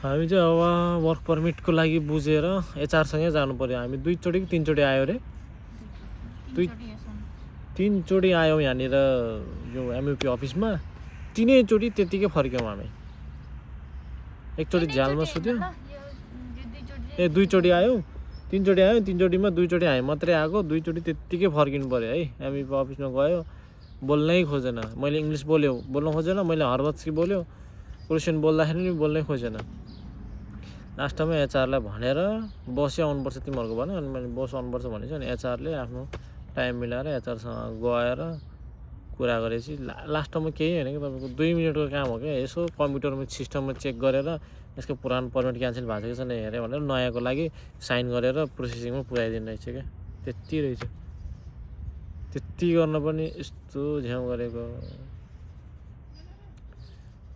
हामी चाहिँ अब वर्क पर्मिटको लागि बुझेर एचआरसँगै जानु पर्यो। हामी 2 चोटि कि 3 चोटि आयो रे, 3 चोटि आयौँ यहाँनिर यो एमयुपी अफिसमा। 3 चोटि त्यतिकै फर्क्यौँ हामी। एकचोटि झ्यालमा सुत्यो, 2 चोटि आयौँ, 3 चोटि आयौँ, 3 चोटिमा 2 चोटि हामी मात्रै आएको, 2 चोटि त्यतिकै फर्किनु पर्यो है। एमयुपी अफिसमा गयो, बोल्नै खोजेन, मैले इङ्ग्लिस बोल्न खोजेन, मैले हरबत्सी बोल्यो, क्रोसियन बोल्दाखेरि नि बोल्नै खोजेन। लास्टमा एचआरलाई भनेर बस आउनुपर्छ तिमीहरूको भन्यो, अनि मैले बस आउनुपर्छ भनेपछि अनि एचआरले आफ्नो टाइम मिलाएर एचआरसँग गएर कुरा गरेपछि लास्टमा केही होइन कि तपाईँको 2 मिनटको काम हो क्या। यसो कम्प्युटरमा सिस्टममा चेक गरेर यसको पुरानो पर्मिट क्यान्सल भएको छ कि छैन हेरेँ भनेर नयाँको लागि साइन गरेर प्रोसेसिङमा पुऱ्याइदिनु रहेछ क्या। त्यति रहेछ, त्यति गर्न पनि यस्तो झ्याउ गरेको।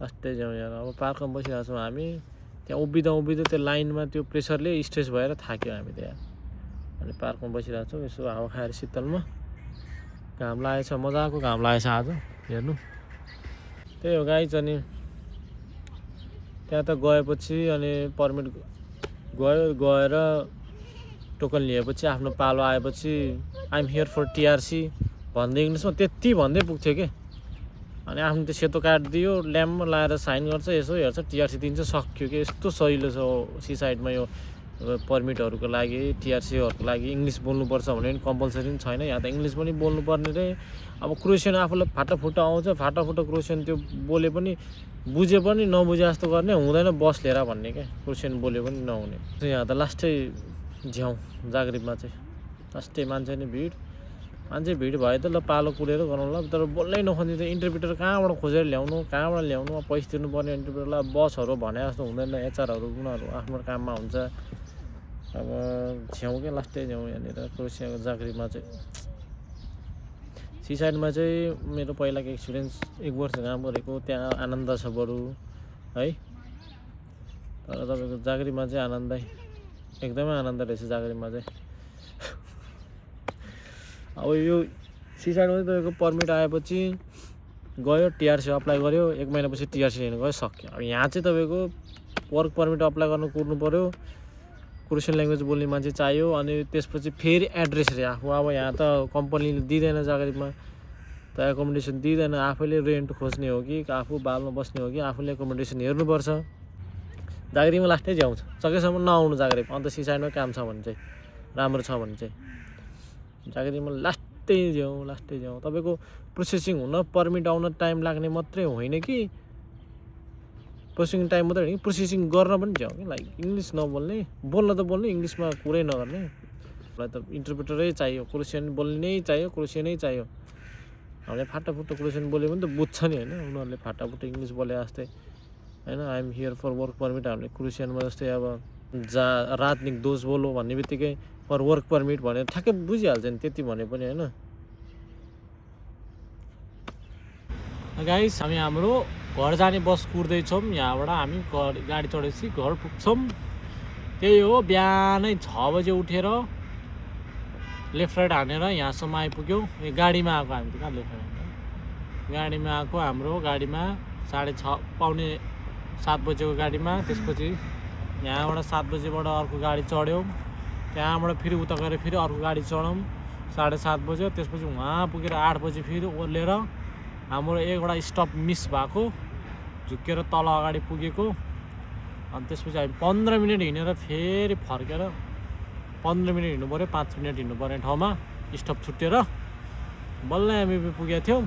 लास्टै झ्याउ यार। अब पार्कमा बसिरहेको छौँ हामी, त्यहाँ उभिँदा त्यो लाइनमा त्यो प्रेसरले स्ट्रेस भएर थाक्यो हामी त्यहाँ। अनि पार्कमा बसिरहेको छौँ, यसो हावा खाएर शीतलमा। घाम लागेछ, मजाको घाम लागेछ आज हेर्नु। त्यही हो गाइज। अनि त्यहाँ त गएपछि अनि पर्मिट गएर टोकन लिएपछि आफ्नो पालो आएपछि आइएम हियर फर टिआरसी भन्दै इङ्ग्लिसमा त्यति भन्दै पुग्थ्यो कि। अनि आफ्नो त्यो सेतो कार्ड दियो, ल्याम्पमा लाएर साइन गर्छ, यसो हेर्छ, टिआरसी दिन्छ, सक्यो कि। यस्तो सजिलो छ सी साइडमा यो पर्मिटहरूको लागि, टिआरसीहरूको लागि इङ्ग्लिस बोल्नुपर्छ भने पनि कम्पलसरी पनि छैन। यहाँ त इङ्ग्लिस पनि बोल्नुपर्ने रे। अब क्रोसियन आफूलाई फाटाफुट्टा आउँछ, फाटाफुट्टा क्रोसियन त्यो बोले पनि बुझे पनि नबुझे जस्तो गर्ने हुँदैन बस लिएर भन्ने क्या। क्रोसियन बोले पनि नहुने। यहाँ त लास्टै झ्याउ जाग्रिबमा चाहिँ लास्टै मान्छे नि भिड भयो त ल पालो कुरेर गरौँ ल। तर बोल्नै नखोज्ने त इन्टरप्रिटर कहाँबाट खोजेर ल्याउनु, कहाँबाट ल्याउनु, पैसा तिर्नुपर्ने इन्टरप्रिटरलाई। बसहरू भने जस्तो हुँदैन, एचआरहरू उनीहरू आफ्नो काममा हुन्छ। अब झ्याउ क्या, लास्टै झ्याउ यहाँनिर क्रोसियाको जाग्रिबमा चाहिँ। सी साइडमा चाहिँ मेरो पहिलाको एक्सपिरियन्स 1 वर्ष काम गरेको, त्यहाँ आनन्द छ बरु है। तर तपाईँको जाग्रिबमा चाहिँ आनन्दै एकदमै आनन्द रहेछ जाग्रिबमा चाहिँ। अब यो सी साइडमा चाहिँ तपाईँको पर्मिट आएपछि गयो, टिआरसी अप्लाई गर्यो, 1 महिनापछि टिआरसी लिनु गयो, सक्यो। अब यहाँ चाहिँ तपाईँको वर्क पर्मिट अप्लाई गर्नु कुर्नु पऱ्यो, क्रोसियन ल्याङ्ग्वेज बोल्ने मान्छे चाहियो। अनि त्यसपछि फेरि एड्रेस रे आफू। अब यहाँ त कम्पनीले दिँदैन जाग्रिबमा त एकोमोडेसन दिँदैन, आफैले रेन्ट खोज्ने हो कि आफू बालमा बस्ने हो कि आफूले एकोमोडेसन हेर्नुपर्छ। जाग्रिबमा लास्टै झ्याउँछ, सकेसम्म नआउनु जाग्रिब। अन्त सी साइडमा काम छ भने चाहिँ, राम्रो छ भने चाहिँ जाग्रिबमा लास्टै झ्याउ। तपाईँको प्रोसेसिङ हुन, पर्मिट आउन टाइम लाग्ने मात्रै होइन कि, प्रोसेसिङ टाइम मात्रै होइन कि प्रोसेसिङ गर्न पनि झ्याउ कि। लाइक इङ्ग्लिस नबोल्ने, बोल्न त बोल्ने, इङ्ग्लिसमा कुरै नगर्ने। मलाई त इन्टरप्रिटरै चाहियो, क्रोसियन बोल्ने नै चाहियो, क्रोसियनै चाहियो। हामीले फाटाफुट्टा क्रोसियन बोल्यो भने त बुझ्छ नि होइन, उनीहरूले फाटाफुट्टा इङ्ग्लिस बोले जस्तै होइन। I'm here for work permit हामीले क्रोसियनमा जस्तै अब राजनीतिक दोष बोलो भन्ने बित्तिकै फर वर्क पर्मिट भनेर ठ्याक्कै बुझिहाल्छ नि, त्यति भने पनि होइन। गाइस हामी हाम्रो घर जाने बस कुर्दैछौँ। यहाँबाट हामी गाडी चढेपछि घर पुग्छौँ। त्यही हो, बिहानै 6 बजे उठेर लेफ्ट राइट हानेर यहाँसम्म आइपुग्यौँ। गाडीमा आएको हामी त, कहाँ लेफ्ट राइट गाडीमा आएको। हाम्रो गाडीमा 6:30 पाउने 7 बजेको गाडीमा। त्यसपछि यहाँबाट 7 बजेबाट अर्को गाडी चढ्यौँ, त्यहाँबाट फेरि उता गएर फेरि अर्को गाडी चढौँ 7:30 बज्यो। त्यसपछि उहाँ पुगेर 8 बजे फेरि ओर्लेर हाम्रो एकवटा स्टप मिस भएको, झुक्केर तल अगाडि पुगेको। अनि त्यसपछि हामी 15 मिनट हिँडेर फेरि फर्केर 15 मिनट हिँड्नु पऱ्यो, 5 मिनट हिँड्नु पर्ने ठाउँमा स्टप छुट्टिएर बल्ल एमयुपी पुगेको थियौँ।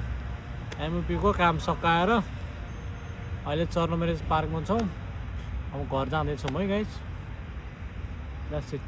एमयुपीको काम सकाएर अहिले चर्न म्यारेज पार्कमा छौँ। अब घर जाँदैछौँ है गाइस, द्याट्स इट।